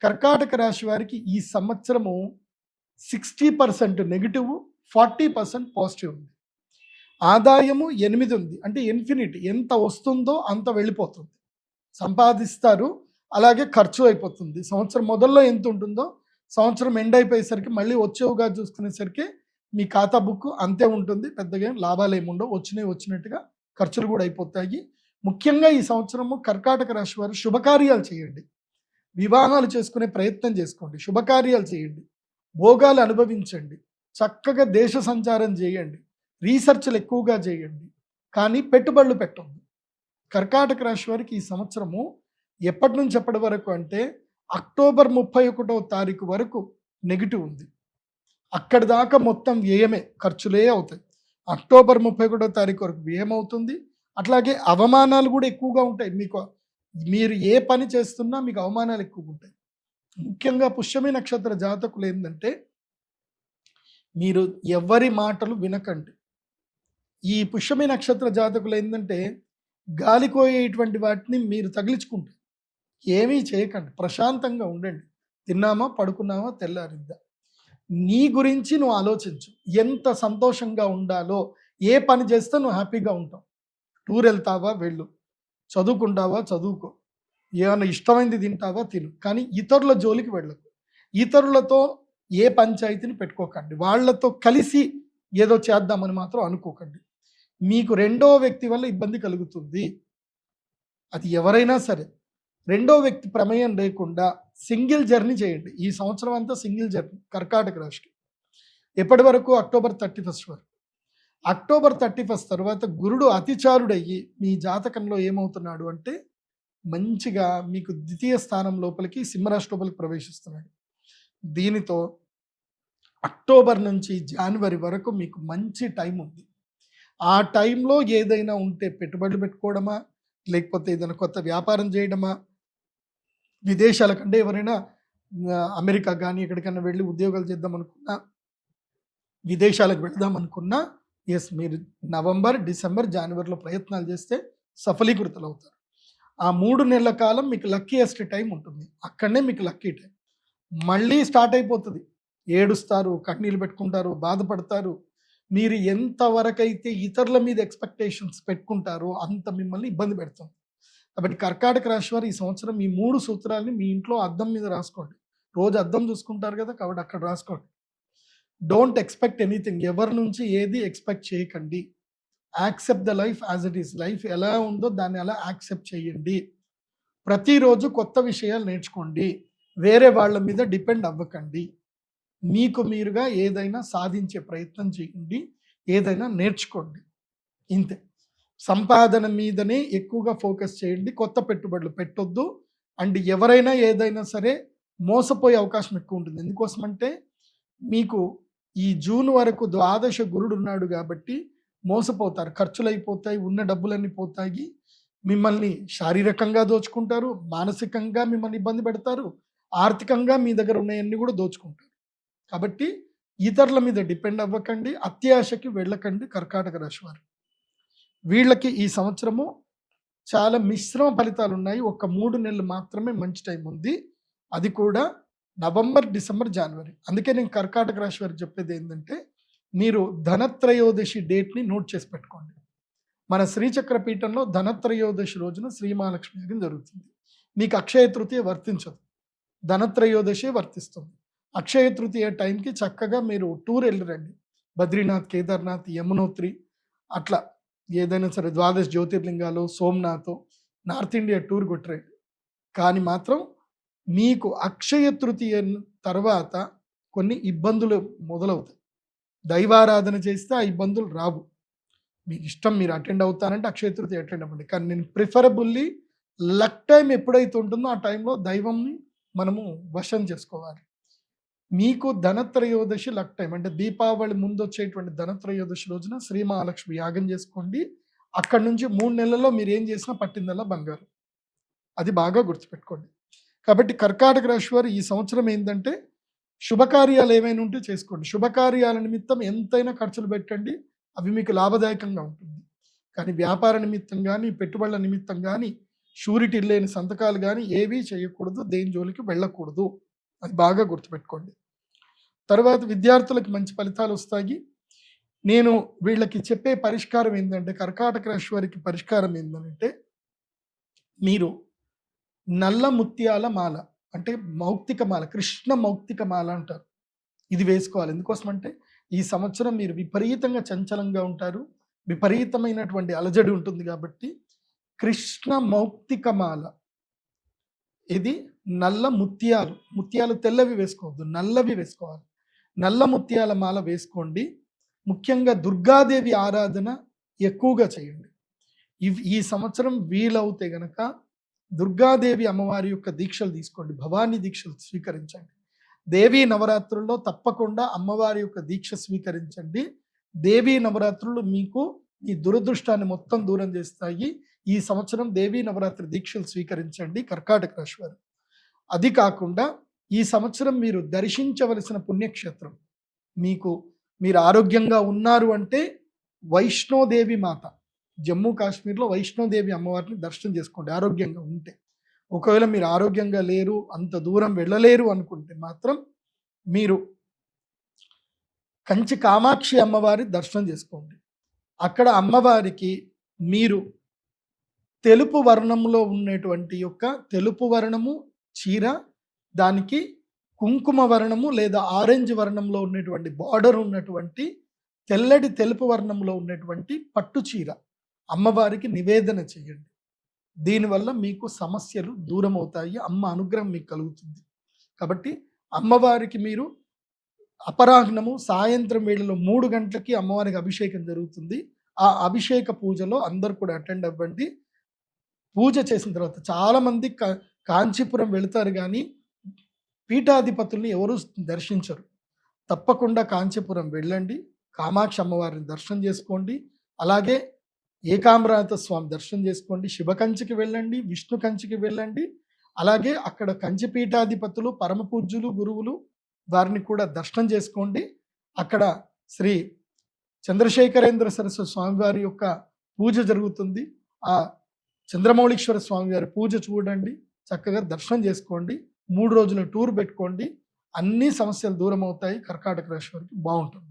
కర్కాటక రాశి వారికి ఈ సంవత్సరము 60% నెగిటివ్, 40% పాజిటివ్ ఉంది. ఆదాయము 8 ఉంది. అంటే ఇన్ఫినిటీ, ఎంత వస్తుందో అంత వెళ్ళిపోతుంది. సంపాదిస్తారు, అలాగే ఖర్చు అయిపోతుంది. సంవత్సరం మొదల్లో ఎంత ఉంటుందో సంవత్సరం ఎండ్ అయిపోయేసరికి మళ్ళీ వచ్చేవుగా చూసుకునేసరికి మీ ఖాతా బుక్ అంతే ఉంటుంది. పెద్దగా లాభాలు ఏముండవు, వచ్చినట్టుగా ఖర్చులు కూడా అయిపోతాయి. ముఖ్యంగా ఈ సంవత్సరము కర్కాటక రాశి వారు శుభకార్యాలు చేయండి, వివాహాలు చేసుకునే ప్రయత్నం చేసుకోండి, శుభకార్యాలు చేయండి, భోగాలు అనుభవించండి, చక్కగా దేశ సంచారం చేయండి, రీసెర్చ్లు ఎక్కువగా చేయండి, కానీ పెట్టుబడులు పెట్టండి. కర్కాటక రాశి వారికి ఈ సంవత్సరము ఎప్పటి నుంచి ఎప్పటి వరకు అంటే అక్టోబర్ 31వ తారీఖు వరకు నెగిటివ్ ఉంది. అక్కడి దాకా మొత్తం వ్యయమే, ఖర్చులే అవుతాయి. అక్టోబర్ 31వ తారీఖు వరకు వ్యయం అవుతుంది. అట్లాగే అవమానాలు కూడా ఎక్కువగా ఉంటాయి. మీరు ఏ పని చేస్తున్నా మీకు అవమానాలు ఎక్కువగా ఉంటాయి. ముఖ్యంగా పుష్యమి నక్షత్ర జాతకులు ఏంటంటే మీరు ఎవరి మాటలు వినకండి. ఈ పుష్యమి నక్షత్ర జాతకులు ఏంటంటే గాలికోయేటువంటి వాటిని మీరు తగిలించుకుంటారు. ఏమీ చేయకండి, ప్రశాంతంగా ఉండండి. తిన్నామా, పడుకున్నామా, తెల్లారిందా, నీ గురించి నువ్వు ఆలోచించు. ఎంత సంతోషంగా ఉండాలో, ఏ పని చేస్తే నువ్వు హ్యాపీగా ఉంటావు. టూర్ వెళ్తావా వెళ్ళు, చదువుకుంటావా చదువుకో, ఏమైనా ఇష్టమైంది తింటావా తిను, కానీ ఇతరుల జోలికి వెళ్ళకు. ఇతరులతో ఏ పంచాయతీని పెట్టుకోకండి. వాళ్ళతో కలిసి ఏదో చేద్దామని మాత్రం అనుకోకండి. మీకు రెండో వ్యక్తి వల్ల ఇబ్బంది కలుగుతుంది. అది ఎవరైనా సరే రెండో వ్యక్తి ప్రమేయం లేకుండా సింగిల్ జర్నీ చేయండి. ఈ సంవత్సరం అంతా సింగిల్ జర్నీ కర్కాటక రాశికి. ఎప్పటి వరకు? అక్టోబర్ 31 వరకు. అక్టోబర్ 31 తర్వాత గురుడు అతిచారుడయ్యి మీ జాతకంలో ఏమవుతున్నాడు అంటే మంచిగా మీకు ద్వితీయ స్థానం లోపలికి, సింహరాశి లోపలికి ప్రవేశిస్తున్నాడు. దీనితో అక్టోబర్ నుంచి జనవరి వరకు మీకు మంచి టైం ఉంది. ఆ టైంలో ఏదైనా ఉంటే పెట్టుబడులు పెట్టుకోవడమా, లేకపోతే ఏదైనా కొత్త వ్యాపారం చేయడమా, విదేశాల కంటే ఎవరైనా అమెరికా కానీ ఎక్కడికైనా వెళ్ళి ఉద్యోగాలు చేద్దాం అనుకున్నా, విదేశాలకు వెళ్దాం అనుకున్నా, ఎస్ మీరు నవంబర్, డిసెంబర్, జనవరిలో ప్రయత్నాలు చేస్తే సఫలీకృతులు అవుతారు. ఆ 3 నెలల కాలం మీకు లక్కీయెస్ట్ టైం ఉంటుంది. అక్కడనే మీకు లక్కీ టైం. మళ్ళీ స్టార్ట్ అయిపోతుంది. ఏడుస్తారు, కన్నీళ్ళు పెట్టుకుంటారు, బాధపడతారు. మీరు ఎంతవరకైతే ఇతరుల మీద ఎక్స్పెక్టేషన్స్ పెట్టుకుంటారో అంత మిమ్మల్ని ఇబ్బంది పెడుతుంది. కాబట్టి కర్కాటక రాశి వారు ఈ సంవత్సరం ఈ 3 సూత్రాలని మీ ఇంట్లో అద్దం మీద రాసుకోండి. రోజు అద్దం చూసుకుంటారు కదా, కాబట్టి అక్కడ రాసుకోండి. Don't expect anything. ఎవరి నుంచి ఏది ఎక్స్పెక్ట్ చేయకండి. Accept the life as it is. Life ఎలా ఉందో దాన్ని అలా యాక్సెప్ట్ చేయండి. ప్రతిరోజు కొత్త విషయాలు నేర్చుకోండి. వేరే వాళ్ళ మీద డిపెండ్ అవ్వకండి. మీకు మీరుగా ఏదైనా సాధించే ప్రయత్నం చేయండి, ఏదైనా నేర్చుకోండి. ఇంతే. సంపాదన మీదనే ఎక్కువగా ఫోకస్ చేయండి. కొత్త పెట్టుబడులు పెట్టొద్దు. అండ్ ఎవరైనా ఏదైనా సరే మోసపోయే అవకాశం ఎక్కువ ఉంటుంది. ఎందుకోసమంటే మీకు ఈ జూన్ వరకు ద్వాదశ గురుడు ఉన్నాడు కాబట్టి మోసపోతారు, ఖర్చులు అయిపోతాయి, ఉన్న డబ్బులన్నీ పోతాయి. మిమ్మల్ని శారీరకంగా దోచుకుంటారు, మానసికంగా మిమ్మల్ని ఇబ్బంది పెడతారు, ఆర్థికంగా మీ దగ్గర ఉన్నాయన్నీ కూడా దోచుకుంటారు. కాబట్టి ఇతరుల మీద డిపెండ్ అవ్వకండి, అత్యాశకి వెళ్ళకండి కర్కాటక రాశి వారు. వీళ్ళకి ఈ సంవత్సరము చాలా మిశ్రమ ఫలితాలు ఉన్నాయి. ఒక 3 నెలలు మాత్రమే మంచి టైం ఉంది. అది కూడా నవంబర్, డిసెంబర్, జనవరి. అందుకే నేను కర్కాటక రాశి వారికి చెప్పేది ఏంటంటే మీరు ధనత్రయోదశి డేట్ని నోట్ చేసి పెట్టుకోండి. మన శ్రీచక్ర పీఠంలో ధనత్రయోదశి రోజున శ్రీ మహాలక్ష్మి యాగం జరుగుతుంది. మీకు అక్షయ తృతీయ వర్తించదు, ధనత్రయోదశి వర్తిస్తుంది. అక్షయ తృతీయ టైంకి చక్కగా మీరు టూర్ వెళ్ళిరండి. బద్రీనాథ్, కేదార్నాథ్, యమునోత్రి, అట్లా ఏదైనా సరే ద్వాదశ జ్యోతిర్లింగాలు, సోమనాథ్, నార్త్ ఇండియా టూర్ కొట్టరండి. కానీ మాత్రం మీకు అక్షయ తృతీయ తర్వాత కొన్ని ఇబ్బందులు మొదలవుతాయి. దైవారాధన చేస్తే ఆ ఇబ్బందులు రావు. మీకు ఇష్టం, మీరు అటెండ్ అవుతారంటే అక్షయ తృతీయ అటెండ్ అవ్వండి. కానీ నేను ప్రిఫరబుల్లీ లక్ టైం ఎప్పుడైతే ఉంటుందో ఆ టైంలో దైవంని మనము వశం చేసుకోవాలి. మీకు ధనత్రయోదశి లక్ టైం అంటే దీపావళి ముందు వచ్చేటువంటి ధనత్రయోదశి రోజున శ్రీ మహాలక్ష్మి యాగం చేసుకోండి. అక్కడి నుంచి 3 నెలల్లో మీరు ఏం చేసినా పట్టిందల్లా బంగారు. అది బాగా గుర్తుపెట్టుకోండి. కాబట్టి కర్కాటక రాశి వారు ఈ సంవత్సరం ఏంటంటే శుభకార్యాలు ఏమైనా ఉంటే చేసుకోండి. శుభకార్యాల నిమిత్తం ఎంతైనా ఖర్చులు పెట్టండి, అవి మీకు లాభదాయకంగా ఉంటుంది. కానీ వ్యాపార నిమిత్తం కానీ, పెట్టుబడుల నిమిత్తం కానీ షూరిటీ లేని సంతకాలు కానీ ఏవీ చేయకూడదు, దేని జోలికి వెళ్ళకూడదు. అది బాగా గుర్తుపెట్టుకోండి. తర్వాత విద్యార్థులకు మంచి ఫలితాలు వస్తాయి. నేను వీళ్ళకి చెప్పే పరిష్కారం ఏంటంటే, కర్కాటక రాశి వారికి పరిష్కారం ఏంటంటే, మీరు నల్ల ముత్యాల మాల అంటే మౌక్తిక మాల, కృష్ణ మౌక్తిక మాల అంటారు, ఇది వేసుకోవాలి. ఎందుకోసం అంటే ఈ సంవత్సరం మీరు విపరీతంగా చంచలంగా ఉంటారు, విపరీతమైనటువంటి అలజడి ఉంటుంది కాబట్టి కృష్ణ మౌక్తిక మాల, ఇది నల్ల ముత్యాలు, ముత్యాలు తెల్లవి వేసుకోవద్దు, నల్లవి వేసుకోవాలి. నల్ల ముత్యాల మాల వేసుకోండి. ముఖ్యంగా దుర్గాదేవి ఆరాధన ఎక్కువగా చేయండి. ఈ సంవత్సరం వీలవుతే గనక దుర్గాదేవి అమ్మవారి యొక్క దీక్షలు తీసుకోండి, భవానీ దీక్షలు స్వీకరించండి. దేవీ నవరాత్రుల్లో తప్పకుండా అమ్మవారి యొక్క దీక్ష స్వీకరించండి. దేవీ నవరాత్రులు మీకు మీ దురదృష్టాన్ని మొత్తం దూరం చేస్తాయి. ఈ సంవత్సరం దేవీ నవరాత్రి దీక్షలు స్వీకరించండి కర్కాటక రాశి వారు. అది కాకుండా ఈ సంవత్సరం మీరు దర్శించవలసిన పుణ్యక్షేత్రం, మీరు ఆరోగ్యంగా ఉన్నారు అంటే వైష్ణోదేవి మాత, జమ్మూ కాశ్మీర్లో వైష్ణోదేవి అమ్మవారిని దర్శనం చేసుకోండి ఆరోగ్యంగా ఉంటే. ఒకవేళ మీరు ఆరోగ్యంగా లేరు, అంత దూరం వెళ్ళలేరు అనుకుంటే మాత్రం మీరు కంచి కామాక్షి అమ్మవారి దర్శనం చేసుకోండి. అక్కడ అమ్మవారికి మీరు తెలుపు వర్ణంలో ఉన్నటువంటి తెలుపు వర్ణము చీర, దానికి కుంకుమ వర్ణము లేదా ఆరెంజ్ వర్ణంలో ఉన్నటువంటి బార్డర్ ఉన్నటువంటి తెల్లటి తెలుపు వర్ణంలో ఉన్నటువంటి పట్టు చీర అమ్మవారికి నివేదన చేయండి. దీనివల్ల మీకు సమస్యలు దూరం అవుతాయి, అమ్మ అనుగ్రహం మీకు కలుగుతుంది. కాబట్టి అమ్మవారికి మీరు అపరాహ్నము సాయంత్రం వేళలో 3 గంటలకి అమ్మవారికి అభిషేకం జరుగుతుంది. ఆ అభిషేక పూజలో అందరు కూడా అటెండ్ అవ్వండి. పూజ చేసిన తర్వాత చాలామంది కాంచీపురం వెళతారు కానీ పీఠాధిపతుల్ని ఎవరు దర్శించరు. తప్పకుండా కాంచీపురం వెళ్ళండి, కామాక్షి అమ్మవారిని దర్శనం చేసుకోండి. అలాగే ఏకాంబరాత స్వామి దర్శనం చేసుకోండి. శివకంచికి వెళ్ళండి, విష్ణు కంచికి వెళ్ళండి. అలాగే అక్కడ కంచి పీఠాధిపతులు, పరమ పూజ్యులు, గురువులు, వారిని కూడా దర్శనం చేసుకోండి. అక్కడ శ్రీ చంద్రశేఖరేంద్ర సరస్వతి స్వామివారి యొక్క పూజ జరుగుతుంది. ఆ చంద్రమౌళీశ్వర స్వామివారి పూజ చూడండి, చక్కగా దర్శనం చేసుకోండి. 3 రోజుల టూర్ పెట్టుకోండి. అన్ని సమస్యలు దూరం అవుతాయి. కర్కాటక రాశి వారికి బాగుంటుంది.